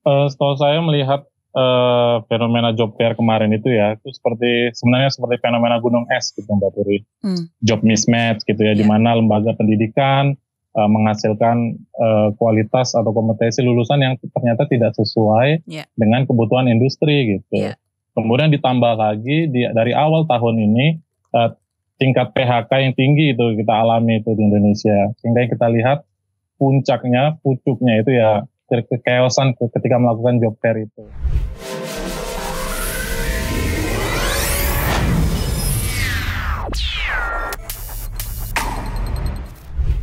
Setahu saya melihat fenomena job fair kemarin itu ya, itu sebenarnya seperti fenomena gunung es gitu Mbak Puri. Job mismatch gitu ya, di mana lembaga pendidikan menghasilkan kualitas atau kompetensi lulusan yang ternyata tidak sesuai dengan kebutuhan industri gitu. Kemudian ditambah lagi dari awal tahun ini tingkat PHK yang tinggi itu kita alami itu di Indonesia, sehingga kita lihat pucuknya itu ya kekeosan ketika melakukan job fair itu.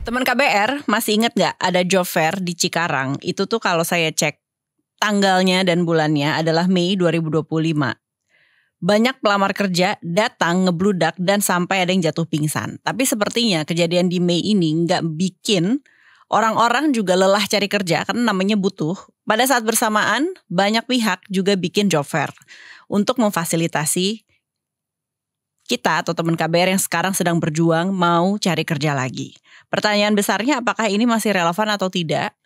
Teman KBR masih ingat gak ada job fair di Cikarang? Itu tuh kalau saya cek tanggalnya dan bulannya adalah Mei 2025. Banyak pelamar kerja datang ngebludak dan sampai ada yang jatuh pingsan. Tapi sepertinya kejadian di Mei ini gak bikin orang-orang juga lelah cari kerja karena namanya butuh. Pada saat bersamaan banyak pihak juga bikin job fair untuk memfasilitasi kita atau teman KBR yang sekarang sedang berjuang mau cari kerja lagi. Pertanyaan besarnya apakah ini masih relevan atau tidak?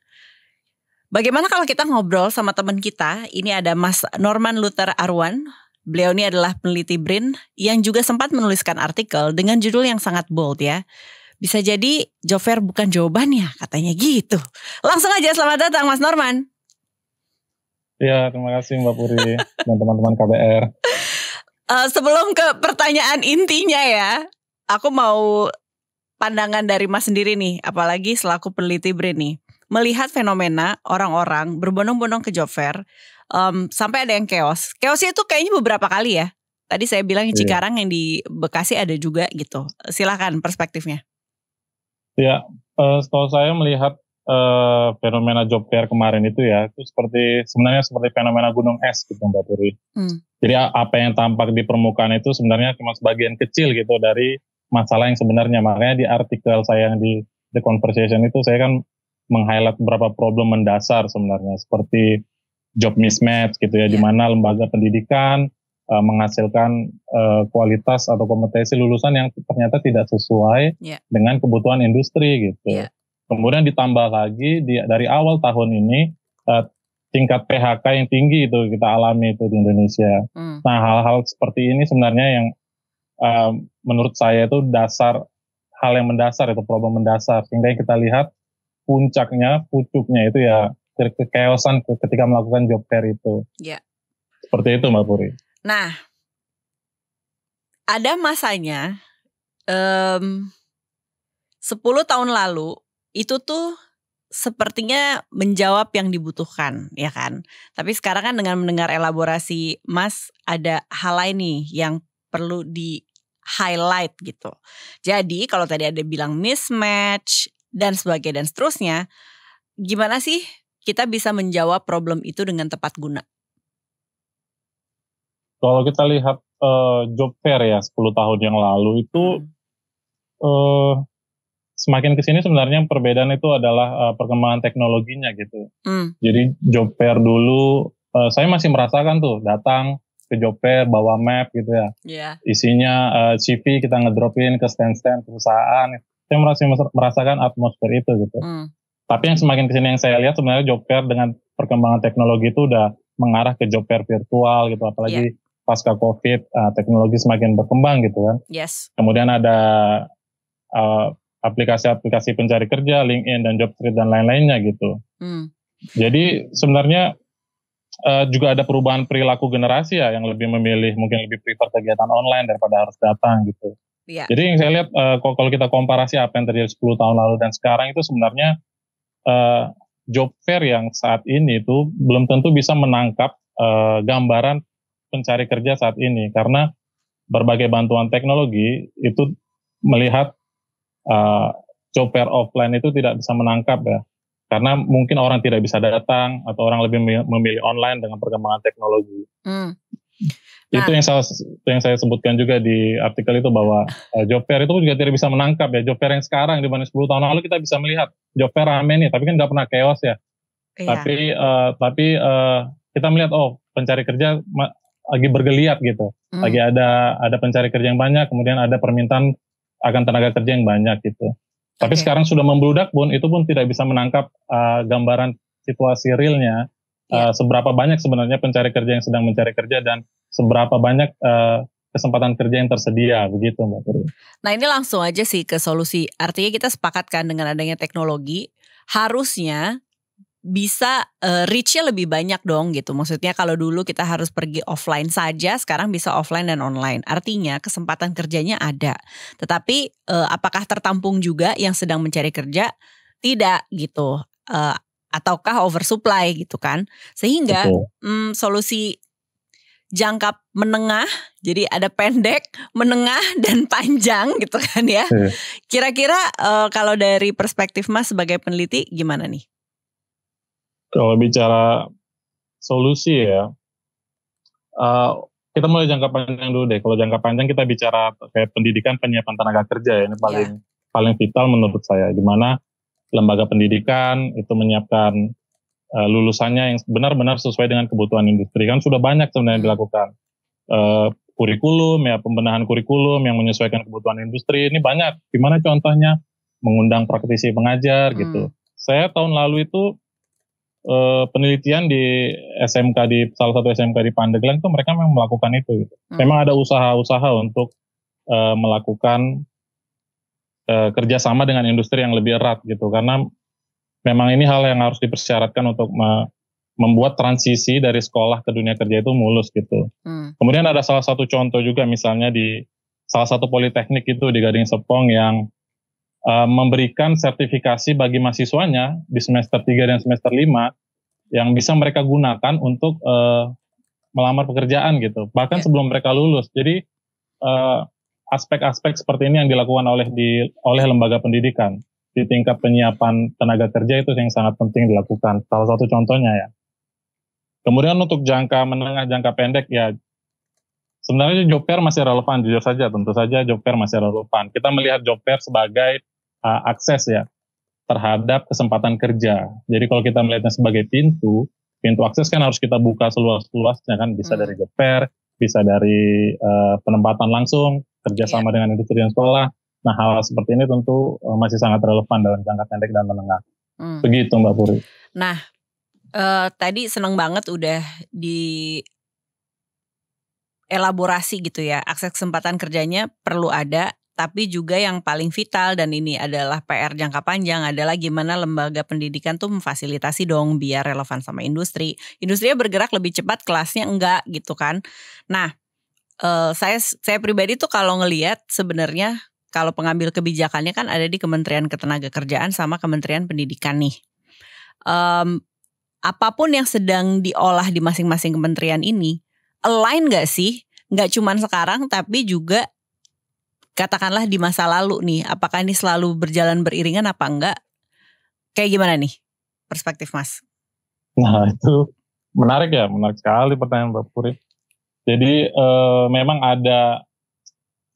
Bagaimana kalau kita ngobrol sama teman kita? Ini ada Mas Norman Luther Arwan. Beliau ini adalah peneliti BRIN yang juga sempat menuliskan artikel dengan judul yang sangat bold ya. Bisa jadi job fair bukan jawabannya, katanya gitu. Langsung aja selamat datang Mas Norman. Ya, terima kasih Mbak Puri dan teman-teman KBR. Sebelum ke pertanyaan intinya ya, aku mau pandangan dari Mas sendiri nih, apalagi selaku peneliti BRIN nih. Melihat fenomena orang-orang berbondong-bondong ke job fair, sampai ada yang chaos. Chaosnya itu kayaknya beberapa kali ya. Tadi saya bilang di Cikarang, yang di Bekasi ada juga gitu. Silakan perspektifnya. Ya, setahu saya melihat fenomena job fair kemarin itu ya, itu sebenarnya seperti fenomena gunung es gitu Mbak Puri. Jadi apa yang tampak di permukaan itu sebenarnya cuma sebagian kecil gitu dari masalah yang sebenarnya. Makanya di artikel saya yang di The Conversation itu saya kan meng-highlight beberapa problem mendasar sebenarnya, seperti job mismatch gitu ya, di mana lembaga pendidikan menghasilkan kualitas atau kompetensi lulusan yang ternyata tidak sesuai dengan kebutuhan industri gitu. Kemudian ditambah lagi dari awal tahun ini tingkat PHK yang tinggi itu kita alami itu di Indonesia. Nah, hal-hal seperti ini sebenarnya yang menurut saya itu hal yang mendasar, itu problem mendasar, sehingga kita lihat pucuknya itu ya kekeosan ketika melakukan job fair itu. Seperti itu Mbak Puri. Nah, ada masanya 10 tahun lalu itu tuh sepertinya menjawab yang dibutuhkan, ya kan? Tapi sekarang kan dengan mendengar elaborasi Mas, ada hal lain nih yang perlu di-highlight gitu. Jadi kalau tadi ada bilang mismatch dan sebagainya dan seterusnya, gimana sih kita bisa menjawab problem itu dengan tepat guna? Kalau kita lihat job fair ya 10 tahun yang lalu itu semakin kesini sebenarnya perbedaan itu adalah perkembangan teknologinya gitu. Jadi job fair dulu saya masih merasakan tuh datang ke job fair bawa map gitu ya. Isinya CV kita ngedropin ke stand-stand perusahaan. Saya masih merasakan atmosfer itu gitu. Tapi yang semakin kesini yang saya lihat sebenarnya job fair dengan perkembangan teknologi itu udah mengarah ke job fair virtual gitu. Apalagi pasca COVID teknologi semakin berkembang gitu kan. Kemudian ada aplikasi-aplikasi pencari kerja, LinkedIn dan Jobstreet dan lain-lainnya gitu. Jadi sebenarnya juga ada perubahan perilaku generasi ya, yang mungkin lebih prefer kegiatan online daripada harus datang gitu. Jadi yang saya lihat kalau kita komparasi apa yang terjadi 10 tahun lalu dan sekarang itu sebenarnya job fair yang saat ini itu belum tentu bisa menangkap gambaran pencari kerja saat ini, karena berbagai bantuan teknologi itu melihat job fair offline itu tidak bisa menangkap ya, karena mungkin orang tidak bisa datang atau orang lebih memilih online dengan perkembangan teknologi. Itu yang saya sebutkan juga di artikel itu, bahwa job fair itu juga tidak bisa menangkap ya. Job fair yang sekarang dibanding 10 tahun lalu kita bisa melihat job fair rame nih, tapi kan nggak pernah chaos ya. Tapi kita melihat pencari kerja lagi bergeliat gitu, lagi ada pencari kerja yang banyak, kemudian ada permintaan akan tenaga kerja yang banyak gitu. Tapi sekarang sudah membludak pun, itu pun tidak bisa menangkap gambaran situasi realnya seberapa banyak sebenarnya pencari kerja yang sedang mencari kerja dan seberapa banyak kesempatan kerja yang tersedia, begitu Mbak Puri. Nah ini langsung aja sih ke solusi. Artinya kita sepakatkan dengan adanya teknologi, harusnya bisa reach-nya lebih banyak dong gitu. Maksudnya kalau dulu kita harus pergi offline saja, sekarang bisa offline dan online. Artinya kesempatan kerjanya ada. Tetapi apakah tertampung juga yang sedang mencari kerja? Tidak gitu. Ataukah oversupply gitu kan. Sehingga solusi jangka menengah, jadi ada pendek, menengah, dan panjang gitu kan ya. Kira-kira kalau dari perspektif Mas sebagai peneliti gimana nih? Kalau bicara solusi ya, kita mulai jangka panjang dulu deh. Kalau jangka panjang kita bicara kayak pendidikan, penyiapan tenaga kerja ya, ini paling vital menurut saya. Di mana lembaga pendidikan itu menyiapkan lulusannya yang benar-benar sesuai dengan kebutuhan industri. Kan sudah banyak sebenarnya dilakukan. Kurikulum, ya pembenahan kurikulum yang menyesuaikan kebutuhan industri, ini banyak. Gimana contohnya? Mengundang praktisi pengajar gitu. Saya tahun lalu itu penelitian di SMK, di salah satu SMK di Pandeglang itu mereka memang melakukan itu. Gitu. Memang ada usaha-usaha untuk melakukan kerjasama dengan industri yang lebih erat gitu. Karena memang ini hal yang harus dipersyaratkan untuk membuat transisi dari sekolah ke dunia kerja itu mulus gitu. Kemudian ada salah satu contoh juga misalnya di salah satu politeknik itu di Gading Serpong yang memberikan sertifikasi bagi mahasiswanya di semester 3 dan semester 5 yang bisa mereka gunakan untuk melamar pekerjaan gitu. Bahkan sebelum mereka lulus. Jadi aspek-aspek seperti ini yang dilakukan oleh lembaga pendidikan. Di tingkat penyiapan tenaga kerja itu yang sangat penting dilakukan. Salah satu contohnya ya. Kemudian untuk jangka menengah, jangka pendek ya sebenarnya job fair masih relevan, jujur saja, tentu saja job fair masih relevan. Kita melihat job fair sebagai akses ya terhadap kesempatan kerja. Jadi kalau kita melihatnya sebagai pintu akses kan harus kita buka seluas-luasnya kan, bisa dari job fair, bisa dari penempatan langsung, kerjasama dengan industri dan sekolah. Nah, hal seperti ini tentu masih sangat relevan dalam jangka pendek dan menengah. Begitu Mbak Puri. Nah, tadi seneng banget udah di elaborasi gitu ya. Akses kesempatan kerjanya perlu ada, tapi juga yang paling vital dan ini adalah PR jangka panjang adalah gimana lembaga pendidikan tuh memfasilitasi dong biar relevan sama industri. Industrinya bergerak lebih cepat, kelasnya enggak gitu kan. Nah, saya pribadi tuh kalau ngelihat sebenarnya kalau pengambil kebijakannya kan ada di Kementerian Ketenagakerjaan sama Kementerian Pendidikan nih. Apapun yang sedang diolah di masing-masing kementerian ini, align gak sih? Gak cuman sekarang tapi juga katakanlah di masa lalu nih. Apakah ini selalu berjalan beriringan apa enggak? Kayak gimana nih perspektif Mas? Nah itu menarik ya, menarik sekali pertanyaan Mbak Puri. Jadi memang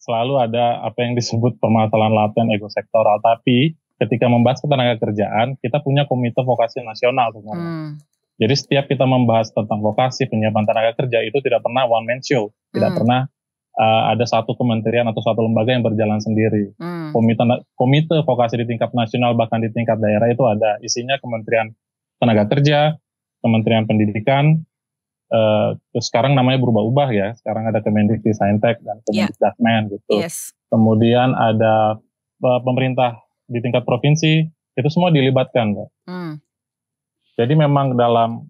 selalu ada apa yang disebut permasalahan laten ego sektoral, tapi ketika membahas ketenaga kerjaan, kita punya komite vokasi nasional sebenarnya. Jadi setiap kita membahas tentang vokasi penyiapan tenaga kerja itu tidak pernah one man show, tidak pernah ada satu kementerian atau satu lembaga yang berjalan sendiri. Komite vokasi di tingkat nasional bahkan di tingkat daerah itu ada, isinya Kementerian Tenaga Kerja, Kementerian Pendidikan. Terus sekarang namanya berubah-ubah ya. Sekarang ada Kemendikbudristek dan Kemendikbudrismen gitu. Kemudian ada pemerintah di tingkat provinsi, itu semua dilibatkan, Mbak. Jadi memang dalam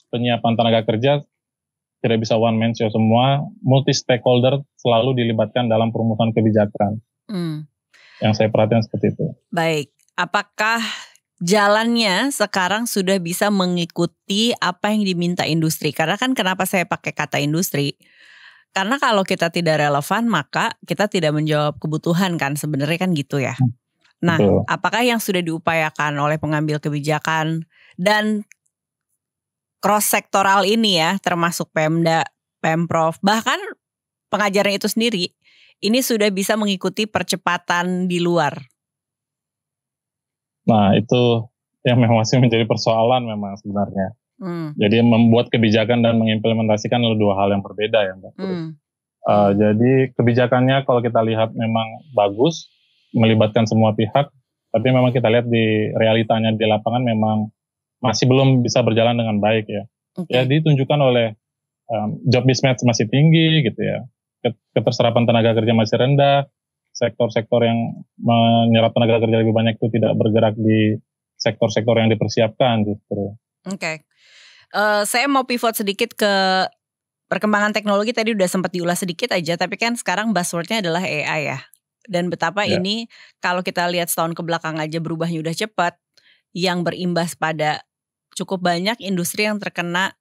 penyiapan tenaga kerja tidak bisa one man show, semua multi stakeholder selalu dilibatkan dalam perumusan kebijakan. Yang saya perhatikan seperti itu. Baik, apakah jalannya sekarang sudah bisa mengikuti apa yang diminta industri? Karena kan kenapa saya pakai kata industri? Karena kalau kita tidak relevan maka kita tidak menjawab kebutuhan kan, sebenarnya kan gitu ya. Nah, apakah yang sudah diupayakan oleh pengambil kebijakan dan cross sektoral ini ya, termasuk Pemda, Pemprov, bahkan pengajarnya itu sendiri, ini sudah bisa mengikuti percepatan di luar? Nah itu yang memang masih menjadi persoalan memang sebenarnya. Jadi membuat kebijakan dan mengimplementasikan adalah dua hal yang berbeda ya Mbak. Jadi kebijakannya kalau kita lihat memang bagus, melibatkan semua pihak, tapi memang kita lihat di realitanya di lapangan memang masih belum bisa berjalan dengan baik ya. Ya ditunjukkan oleh job mismatch masih tinggi gitu ya. Keterserapan tenaga kerja masih rendah. Sektor-sektor yang menyerap tenaga kerja lebih banyak itu tidak bergerak di sektor-sektor yang dipersiapkan justru. Saya mau pivot sedikit ke perkembangan teknologi. Tadi udah sempat diulas sedikit aja, tapi kan sekarang buzzwordnya adalah AI ya. Dan betapa ini kalau kita lihat setahun ke belakang aja berubahnya udah cepat, yang berimbas pada cukup banyak industri yang terkena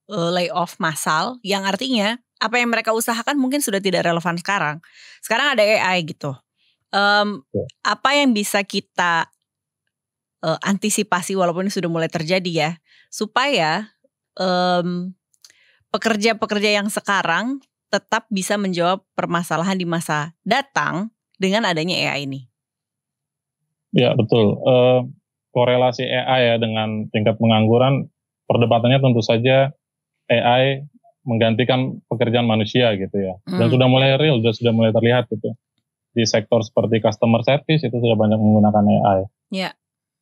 layoff massal, yang artinya apa yang mereka usahakan mungkin sudah tidak relevan sekarang. Sekarang ada AI gitu. Apa yang bisa kita antisipasi walaupun ini sudah mulai terjadi ya, supaya pekerja-pekerja yang sekarang tetap bisa menjawab permasalahan di masa datang dengan adanya AI ini? Ya betul. Korelasi AI ya dengan tingkat pengangguran, perdebatannya tentu saja AI menggantikan pekerjaan manusia gitu ya. Dan sudah mulai real, sudah mulai terlihat gitu. Di sektor seperti customer service itu sudah banyak menggunakan AI.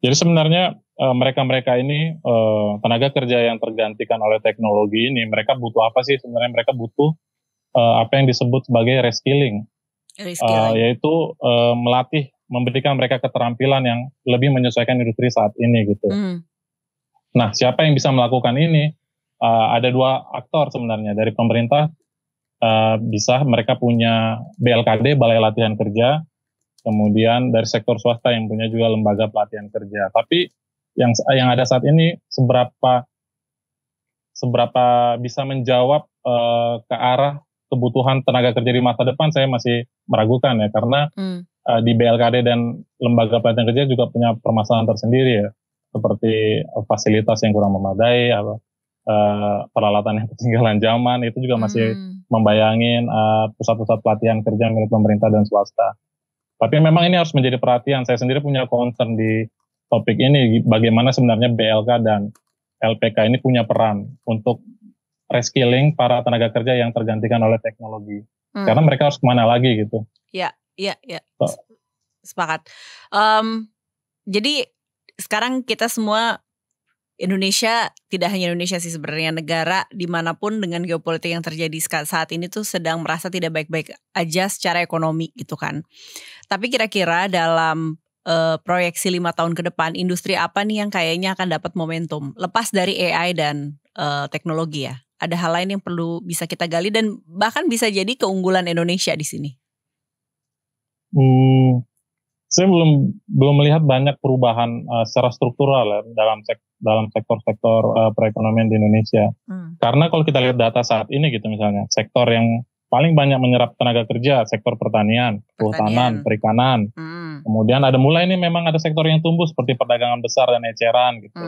Jadi sebenarnya mereka-mereka ini tenaga kerja yang tergantikan oleh teknologi ini, mereka butuh apa sih? Sebenarnya mereka butuh apa yang disebut sebagai reskilling. Yaitu melatih, memberikan mereka keterampilan yang lebih menyesuaikan industri saat ini gitu. Nah, siapa yang bisa melakukan ini? Ada dua aktor sebenarnya. Dari pemerintah bisa mereka punya BLKD, Balai Latihan Kerja, kemudian dari sektor swasta yang punya juga lembaga pelatihan kerja. Tapi yang ada saat ini seberapa bisa menjawab ke arah kebutuhan tenaga kerja di masa depan, saya masih meragukan ya, karena di BLKD dan lembaga pelatihan kerja juga punya permasalahan tersendiri ya, seperti fasilitas yang kurang memadai, peralatan yang ketinggalan zaman, itu juga masih membayangin pusat-pusat pelatihan kerja milik pemerintah dan swasta. Tapi memang ini harus menjadi perhatian. Saya sendiri punya concern di topik ini, bagaimana sebenarnya BLK dan LPK ini punya peran untuk reskilling para tenaga kerja yang tergantikan oleh teknologi. Karena mereka harus kemana lagi gitu. Iya. Sepakat. Jadi sekarang kita semua, Indonesia, tidak hanya Indonesia sih sebenarnya, negara dimanapun dengan geopolitik yang terjadi saat ini tuh sedang merasa tidak baik-baik aja secara ekonomi gitu kan. Tapi kira-kira dalam proyeksi 5 tahun ke depan, industri apa nih yang kayaknya akan dapat momentum lepas dari AI dan teknologi ya? Ada hal lain yang perlu bisa kita gali dan bahkan bisa jadi keunggulan Indonesia di sini. Saya belum melihat banyak perubahan secara struktural ya, dalam sektor-sektor perekonomian di Indonesia. Karena kalau kita lihat data saat ini gitu misalnya, sektor yang paling banyak menyerap tenaga kerja, sektor pertanian, kehutanan, perikanan. Kemudian mulai ini memang ada sektor yang tumbuh seperti perdagangan besar dan eceran gitu,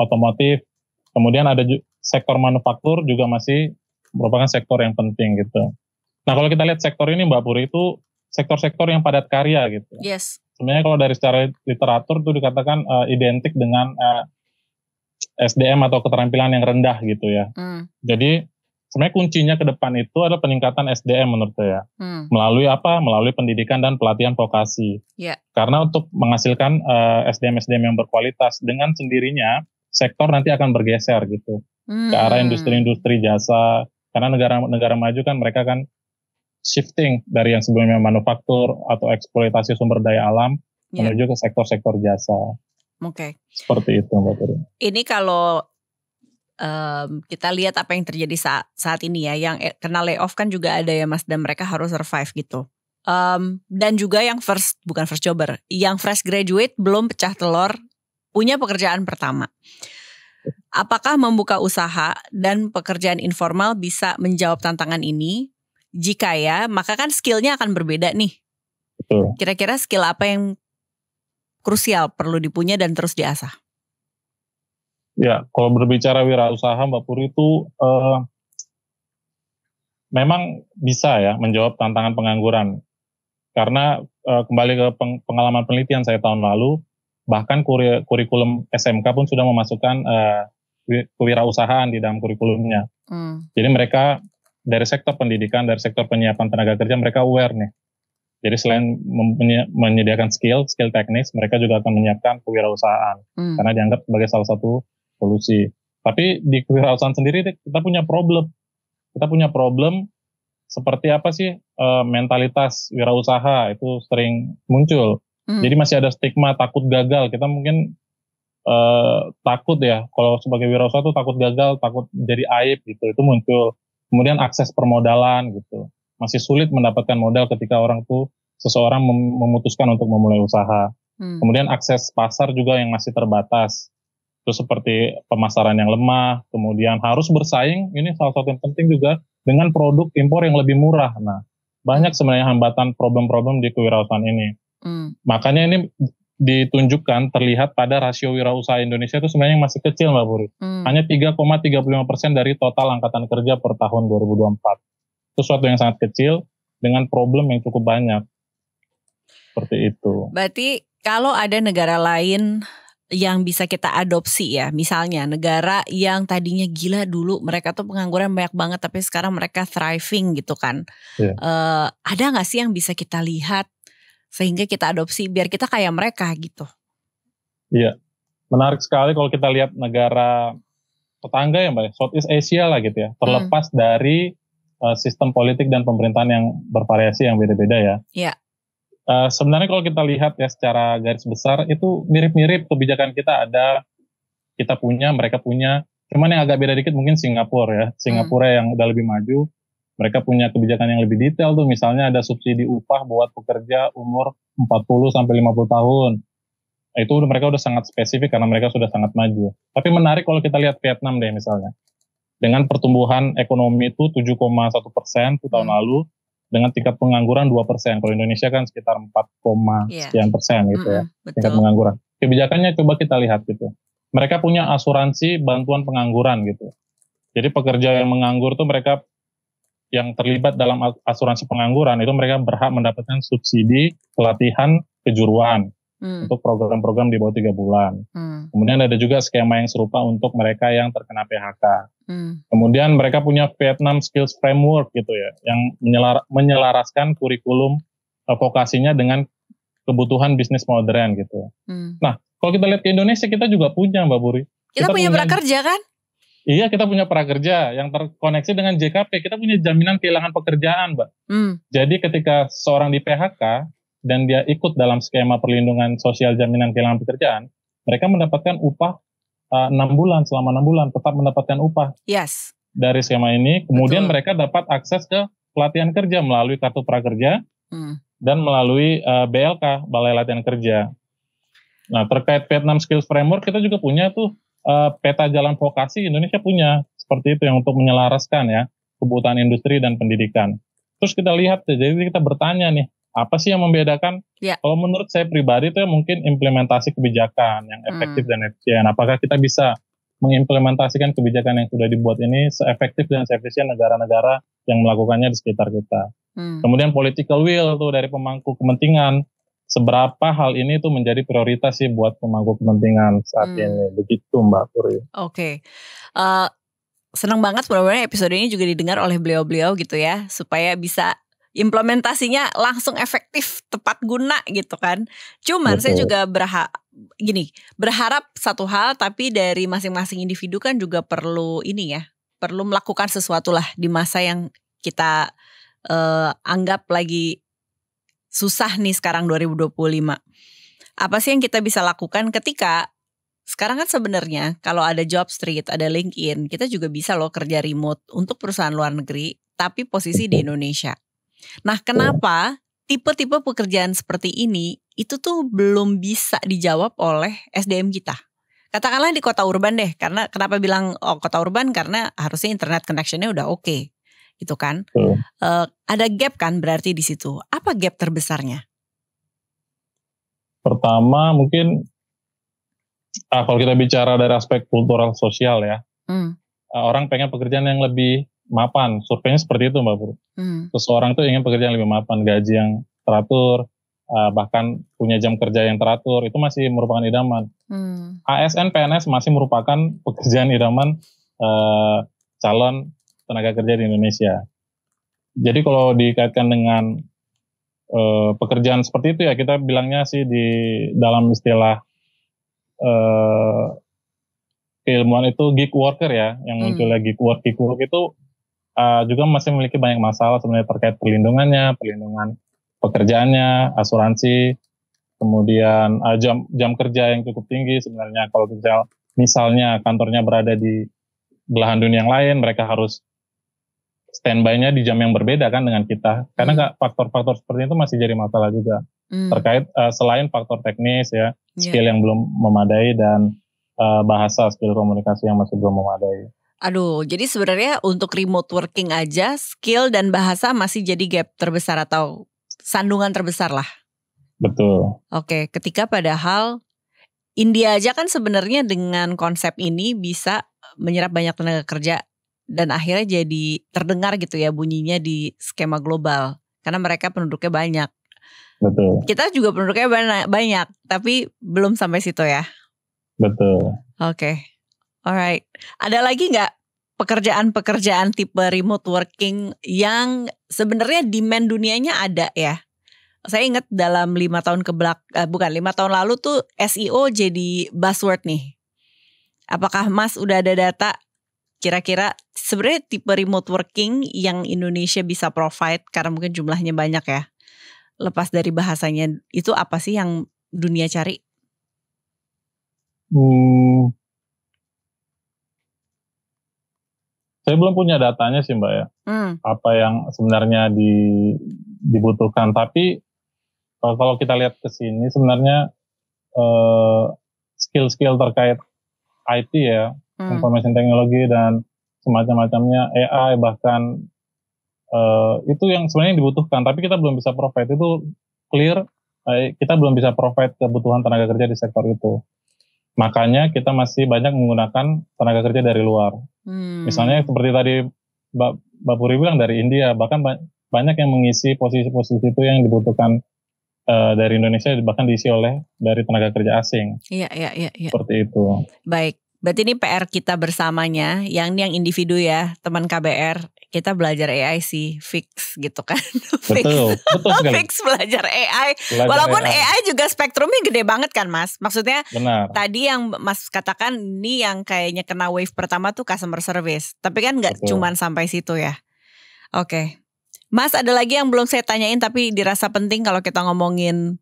otomotif. Kemudian ada sektor manufaktur juga masih merupakan sektor yang penting gitu. Nah kalau kita lihat sektor ini Mbak Puri, itu sektor-sektor yang padat karya gitu. Yes. Sebenarnya kalau dari secara literatur itu dikatakan identik dengan SDM atau keterampilan yang rendah gitu ya. Jadi sebenarnya kuncinya ke depan itu adalah peningkatan SDM menurut saya. Melalui apa? Melalui pendidikan dan pelatihan vokasi. Karena untuk menghasilkan SDM-SDM yang berkualitas, dengan sendirinya sektor nanti akan bergeser gitu ke arah industri-industri jasa. Karena negara maju kan mereka kan shifting dari yang sebelumnya manufaktur atau eksploitasi sumber daya alam menuju ke sektor-sektor jasa. Seperti itu Mbak Puri. Ini kalau kita lihat apa yang terjadi saat ini ya, yang kena layoff kan juga ada ya Mas, dan mereka harus survive gitu. Dan juga yang bukan first jobber, yang fresh graduate belum pecah telur, punya pekerjaan pertama. Apakah membuka usaha dan pekerjaan informal bisa menjawab tantangan ini? Jika ya, maka kan skillnya akan berbeda nih. Betul. Kira-kira skill apa yang krusial perlu dipunya dan terus diasah? Ya, kalau berbicara wirausaha Mbak Puri itu memang bisa ya menjawab tantangan pengangguran. Karena kembali ke pengalaman penelitian saya tahun lalu, bahkan kurikulum SMK pun sudah memasukkan kewirausahaan di dalam kurikulumnya. Jadi mereka dari sektor pendidikan, dari sektor penyiapan tenaga kerja, mereka aware nih. Jadi selain menyediakan skill teknis, mereka juga akan menyiapkan kewirausahaan. Karena dianggap sebagai salah satu solusi. Tapi di kewirausahaan sendiri kita punya problem. Kita punya problem seperti apa sih mentalitas wirausaha itu sering muncul. Jadi masih ada stigma takut gagal. Kita mungkin takut ya, kalau sebagai wirausaha tuh takut gagal, takut jadi aib gitu. Itu muncul. Kemudian akses permodalan gitu. Masih sulit mendapatkan modal ketika seseorang memutuskan untuk memulai usaha. Kemudian akses pasar juga yang masih terbatas. Itu seperti pemasaran yang lemah, kemudian harus bersaing, ini salah satu yang penting juga, dengan produk impor yang lebih murah. Nah, banyak sebenarnya hambatan problem-problem di kewirausahaan ini. Makanya ini ditunjukkan, terlihat pada rasio wirausaha Indonesia itu sebenarnya masih kecil, Mbak Puri. Hanya 3,35% dari total angkatan kerja per tahun 2024. Itu suatu yang sangat kecil, dengan problem yang cukup banyak. Seperti itu. Berarti kalau ada negara lain yang bisa kita adopsi ya, misalnya negara yang tadinya gila dulu mereka tuh pengangguran banyak banget tapi sekarang mereka thriving gitu kan. Ada gak sih yang bisa kita lihat sehingga kita adopsi biar kita kayak mereka gitu? Iya, menarik sekali kalau kita lihat negara tetangga ya Mbak, Southeast Asia lah gitu ya, terlepas dari sistem politik dan pemerintahan yang bervariasi yang beda-beda ya. Iya. Sebenarnya kalau kita lihat ya secara garis besar itu mirip-mirip kebijakan kita punya, mereka punya. Cuman yang agak beda dikit mungkin Singapura ya. Singapura yang udah lebih maju, mereka punya kebijakan yang lebih detail tuh. Misalnya ada subsidi upah buat pekerja umur 40 sampai 50 tahun. Itu mereka udah sangat spesifik karena mereka sudah sangat maju. Tapi menarik kalau kita lihat Vietnam deh misalnya. Dengan pertumbuhan ekonomi itu 7,1% tahun lalu. Dengan tingkat pengangguran 2%. Kalau Indonesia kan sekitar 4, sekian persen gitu ya. Tingkat pengangguran. Kebijakannya coba kita lihat gitu. Mereka punya asuransi bantuan pengangguran gitu. Jadi pekerja yang menganggur tuh mereka yang terlibat dalam asuransi pengangguran itu mereka berhak mendapatkan subsidi pelatihan kejuruan untuk program-program di bawah 3 bulan. Kemudian ada juga skema yang serupa untuk mereka yang terkena PHK. Kemudian mereka punya Vietnam Skills Framework gitu ya, yang menyelaraskan kurikulum vokasinya dengan kebutuhan bisnis modern gitu. Nah, kalau kita lihat ke Indonesia, kita juga punya Mbak Puri. Kita punya prakerja kan? Iya, kita punya prakerja yang terkoneksi dengan JKP. Kita punya jaminan kehilangan pekerjaan, Mbak. Jadi ketika seorang di PHK dan dia ikut dalam skema perlindungan sosial jaminan kehilangan pekerjaan, mereka mendapatkan upah 6 bulan, selama 6 bulan tetap mendapatkan upah. Yes. Dari skema ini, kemudian mereka dapat akses ke pelatihan kerja melalui kartu prakerja dan melalui BLK, Balai Latihan Kerja. Nah, terkait Vietnam Skills Framework, kita juga punya tuh peta jalan vokasi, Indonesia punya seperti itu yang untuk menyelaraskan ya kebutuhan industri dan pendidikan. Terus kita lihat, jadi kita bertanya nih, apa sih yang membedakan? Kalau menurut saya pribadi itu mungkin implementasi kebijakan yang efektif dan efisien. Apakah kita bisa mengimplementasikan kebijakan yang sudah dibuat ini seefektif dan seefisien negara-negara yang melakukannya di sekitar kita. Kemudian political will tuh dari pemangku kepentingan. Seberapa hal ini tuh menjadi prioritas sih buat pemangku kepentingan saat ini. Begitu Mbak Puri. Oke. Senang banget sebenarnya episode ini juga didengar oleh beliau-beliau gitu ya. Supaya bisa implementasinya langsung efektif, tepat guna gitu kan. Cuman saya juga berharap satu hal, tapi dari masing-masing individu kan juga perlu perlu melakukan sesuatu lah di masa yang kita anggap lagi susah nih sekarang 2025. Apa sih yang kita bisa lakukan ketika sekarang kan sebenarnya kalau ada Jobstreet, ada LinkedIn, kita juga bisa loh kerja remote untuk perusahaan luar negeri, tapi posisi di Indonesia. Nah, kenapa tipe-tipe pekerjaan seperti ini itu tuh belum bisa dijawab oleh SDM kita? Katakanlah di kota urban deh, karena kenapa bilang kota urban? Karena harusnya internet connection-nya udah oke, gitu kan? Ada gap kan berarti di situ. Apa gap terbesarnya? Pertama mungkin kalau kita bicara dari aspek kultural sosial ya, orang pengen pekerjaan yang lebih mapan, surveinya seperti itu Mbak Pur. Seseorang tuh ingin pekerjaan lebih mapan, gaji yang teratur, bahkan punya jam kerja yang teratur, itu masih merupakan idaman. ASN, PNS masih merupakan pekerjaan idaman calon tenaga kerja di Indonesia. Jadi kalau dikaitkan dengan pekerjaan seperti itu ya, kita bilangnya sih di dalam istilah keilmuan itu gig worker ya, yang munculnya gig work itu juga masih memiliki banyak masalah sebenarnya terkait perlindungan pekerjaannya, asuransi, kemudian jam kerja yang cukup tinggi sebenarnya. Kalau misalnya kantornya berada di belahan dunia yang lain, mereka harus standby-nya di jam yang berbeda kan dengan kita. Karena faktor-faktor seperti itu masih jadi masalah juga. Terkait selain faktor teknis ya, skill yang belum memadai dan bahasa, skill komunikasi yang masih belum memadai. Aduh, jadi sebenarnya untuk remote working aja skill dan bahasa masih jadi gap terbesar atau sandungan terbesar lah. Betul. Oke, ketika padahal India aja kan sebenarnya dengan konsep ini bisa menyerap banyak tenaga kerja dan akhirnya jadi terdengar gitu ya bunyinya di skema global karena mereka penduduknya banyak. Betul. Kita juga penduduknya banyak, tapi belum sampai situ ya. Betul. Oke. Alright. Ada lagi nggak pekerjaan-pekerjaan tipe remote working yang sebenarnya demand dunianya ada ya? Saya ingat dalam 5 tahun 5 tahun lalu tuh SEO jadi buzzword nih. Apakah Mas udah ada data kira-kira sebenarnya tipe remote working yang Indonesia bisa provide karena mungkin jumlahnya banyak ya? Lepas dari bahasanya, itu apa sih yang dunia cari? Saya belum punya datanya sih Mbak ya. Apa yang sebenarnya dibutuhkan. Tapi kalau kita lihat ke sini sebenarnya skill-skill terkait IT ya, information technology dan semacam-macamnya, AI bahkan itu yang sebenarnya dibutuhkan. Tapi kita belum bisa provide, itu clear. Kita belum bisa provide kebutuhan tenaga kerja di sektor itu. Makanya kita masih banyak menggunakan tenaga kerja dari luar. Misalnya seperti tadi Mbak Puri bilang dari India, bahkan banyak yang mengisi posisi-posisi itu yang dibutuhkan dari Indonesia, bahkan diisi dari tenaga kerja asing. Iya. Seperti itu. Baik, berarti ini PR kita bersamanya, yang individu ya, teman KBR, kita belajar AI sih, fix gitu kan. Betul sekali. Fix belajar AI. Walaupun AI juga spektrumnya gede banget kan Mas. Maksudnya benar. Tadi yang Mas katakan ini yang kayaknya kena wave pertama tuh customer service. Tapi kan gak cuman sampai situ ya. Oke. Mas ada lagi yang belum saya tanyain tapi dirasa penting kalau kita ngomongin